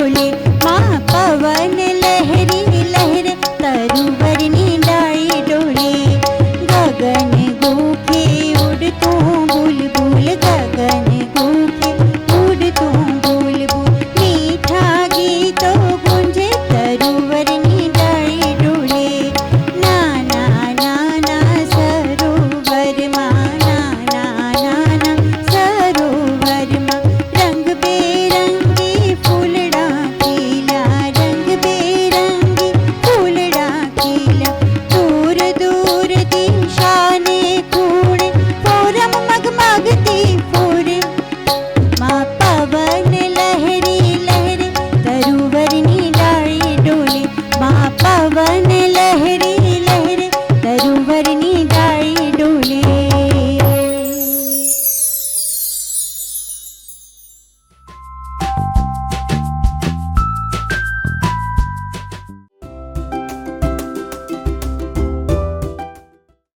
डोले माँ पवन लहरी लहरे तरुवरनी डाली डोले गगन गूंखे उड़ तू बुलबुल गगन गूंखे उड़ तू बुलबुल मीठा गीतो गुंजे तरुवरनी डाली डोले नाना नाना सरोवर माँ नाना नाना सरोवर माँ रंग बेरंगी फूलड़ा खिला रंग बेरंगी फूलड़ा खिला दूर दूर दिशाने खूणे फोरम मगमगती फूरे माँ पवन लहरी लहरे तरुवरनी डाली डोले माँ पवन